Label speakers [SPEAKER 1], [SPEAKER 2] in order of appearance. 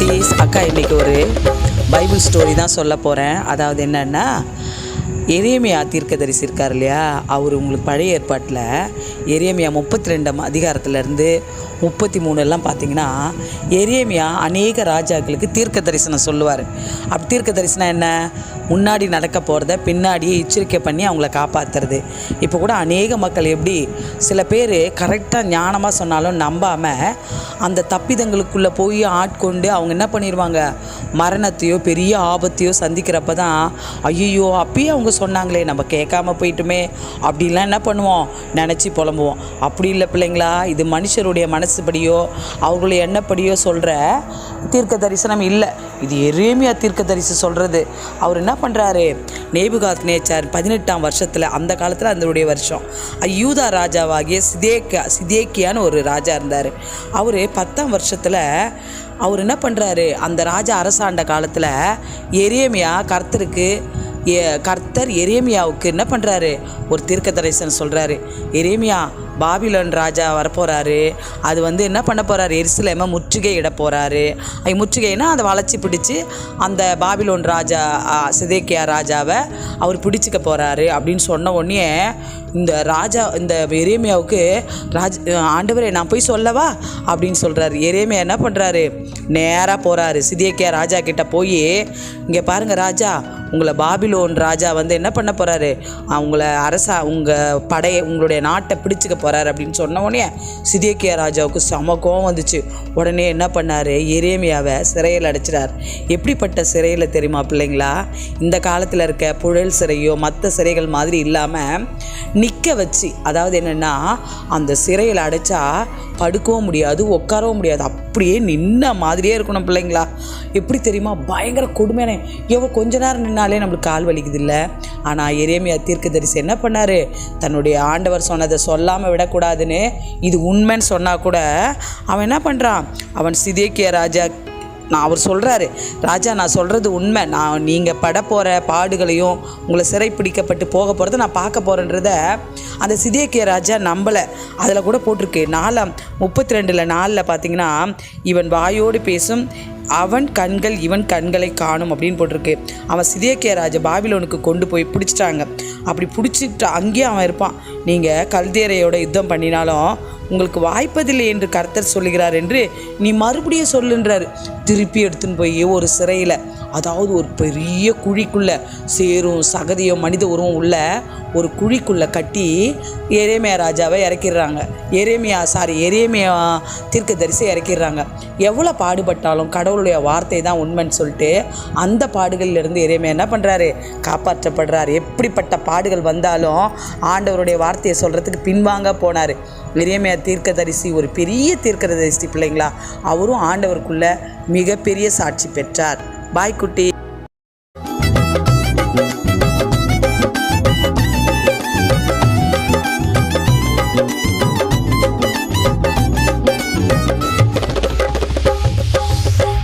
[SPEAKER 1] குட்டீஸ், அக்கா இன்றைக்கி ஒரு பைபிள் ஸ்டோரி தான் சொல்ல போகிறேன். அதாவது என்னென்னா, எரேமியா தீர்க்கதரிசி இருக்கார் இல்லையா, அவர் உங்களுக்கு பழைய ஏற்பாட்டில் எரேமியா 32 அதிகாரத்துலேருந்து 33 பார்த்தீங்கன்னா, எரேமியா அநேக ராஜாக்களுக்கு தீர்க்க தரிசனம் சொல்லுவார். அப்படி தீர்க்க தரிசனம் என்ன? முன்னாடி நடக்க போகிறத பின்னாடியே எச்சரிக்கை பண்ணி அவங்கள காப்பாற்றுறது. இப்போ கூட அநேக மக்கள் எப்படி சில பேர் கரெக்டாக ஞானமாக சொன்னாலும் நம்பாமல் அந்த தப்பிதங்களுக்குள்ளே போய் ஆட்கொண்டு அவங்க என்ன பண்ணிடுவாங்க, மரணத்தையோ பெரிய ஆபத்தையோ சந்திக்கிறப்ப தான் ஐயோ அப்பயே அவங்க சொன்னாங்களே நம்ம கேட்காம போயிட்டுமே அப்படின்லாம் என்ன பண்ணுவோம், நினச்சி புலம்புவோம். அப்படி இல்லை பிள்ளைங்களா, இது மனுஷருடைய மனசுபடியோ அவர்களுடைய எண்ணப்படியோ சொல்கிற தீர்க்க தரிசனம் இல்லை. இது எரேமியா தீர்க்க தரிசனம் சொல்கிறது. அவர் என்ன பண்ணுறாரு, நேபுகாத்நேச்சார் 18ஆம் வருஷத்தில், அந்த காலத்தில் அதனுடைய வருஷம், யூதா ராஜாவாகிய சிதேக்கியான்னு ஒரு ராஜா இருந்தார். அவர் 10ஆம் வருஷத்தில் அவர் என்ன பண்ணுறாரு, அந்த ராஜா அரசாண்ட காலத்தில் எரேமியா கர்த்தர் எரேமியாவுக்கு என்ன பண்ணுறாரு, ஒரு தீர்க்க தரிசனம் சொல்கிறாரு. எரேமியா, பாபிலோன் ராஜா வரப்போகிறாரு, அது என்ன பண்ண போகிறாரு, எருசலேமை முற்றுகை இட போகிறாரு. முற்றுகைனா அதை வளைச்சி பிடிச்சி அந்த பாபிலோன் ராஜா சிதேக்கியா ராஜாவை அவர் பிடிச்சிக்க போகிறாரு அப்படின்னு சொன்ன உடனே இந்த எரேமியாவுக்கு ஆண்டவரே நான் போய் சொல்லவா அப்படின்னு சொல்கிறாரு. எரேமியா என்ன பண்ணுறாரு, நேராக போகிறாரு சிதேக்கியா ராஜா கிட்ட போய், இங்கே பாருங்கள் ராஜா, உங்களை பாபிலோன் ராஜா என்ன பண்ண போகிறாரு, உங்கள் படையை உங்களுடைய நாட்டை பிடிச்சிக்க போகிறாரு அப்படின்னு சொன்ன உடனே சிதேக்கியா ராஜாவுக்கு செம கோவம் வந்துச்சு. உடனே என்ன பண்ணார், எரேமியாவை சிறையில் அடைச்சிடார். எப்படிப்பட்ட சிறையில் தெரியுமா பிள்ளைங்களா, இந்த காலத்தில் இருக்க புழல் சிறையோ மற்ற சிறைகள் மாதிரி இல்லாமல் நிற்க வச்சு, அதாவது என்னென்னா அந்த சிறையில் அடைச்சா படுக்கவும் முடியாது உட்காரவும் முடியாது, அப்படியே நின்ன மாதிரியே இருக்கணும் பிள்ளைங்களா. எப்படி தெரியுமா, பயங்கர கொடுமையான, கொஞ்ச நேரம் நின்னாலே நம்மளுக்கு கால் வலிக்குது இல்லை. ஆனால் எரேமியா தீர்க்கதரிசி என்ன பண்ணார், தன்னுடைய ஆண்டவர் சொன்னதை சொல்லாமல் விடக்கூடாதுன்னு, இது உண்மைன்னு சொன்னால் கூட அவன் என்ன பண்ணுறான், அவன் சிதேக்கியா ராஜா அவர் சொல்கிறாரு, ராஜா நான் சொல்கிறது உண்மை, நீங்கள் பட போகிற பாடுகளையும் உங்களை சிறை பிடிக்கப்பட்டு போக போகிறத நான் பார்க்க போகிறேன்றத அந்த சிதேக்கியா ராஜா நம்பலை. அதில் கூட போட்டிருக்கு 32:4 பார்த்தீங்கன்னா, இவன் வாயோடு பேசும் அவன் கண்கள் இவன் கண்களை காணும் அப்படின்னு போட்டிருக்கு. அவன் சிதேக்கியா ராஜா பாபிலோனுக்கு கொண்டு போய் பிடிச்சிட்டாங்க. அப்படி பிடிச்சிட்டு அங்கேயே அவன் இருப்பான். நீங்கள் கல்தேரையோட யுத்தம் பண்ணினாலும் உங்களுக்கு வாய்ப்பதில்லை என்று கர்த்தர் சொல்லுகிறார் என்று நீ மறுபடியும் சொல்லுன்றார். திருப்பி எடுத்துன்னு போய் ஒரு சிறையில், அதாவது ஒரு பெரிய குழிக்குள்ளே, சேரும் சகதியும் மனித உருவம் உள்ள ஒரு குழிக்குள்ளே கட்டி எரேமியா ராஜாவை இறக்கிடுறாங்க. எரேமியா தீர்க்கதரிசி இறக்கிடுறாங்க. எவ்வளோ பாடுபட்டாலும் கடவுளுடைய வார்த்தை தான் உண்மைன்னு சொல்லிட்டு அந்த பாடுகளிலிருந்து எரேமியா என்ன பண்ணுறாரு, காப்பாற்றப்படுறார். எப்படிப்பட்ட பாடுகள் வந்தாலும் ஆண்டவருடைய வார்த்தையை சொல்கிறதுக்கு பின்வாங்க போனார். எரேமியா தீர்க்கதரிசி ஒரு பெரிய தீர்க்கதரிசி பிள்ளைங்களா. அவரும் ஆண்டவருக்குள்ள மிகப்பெரிய சாட்சி பெற்றார். பாய் குட்டி.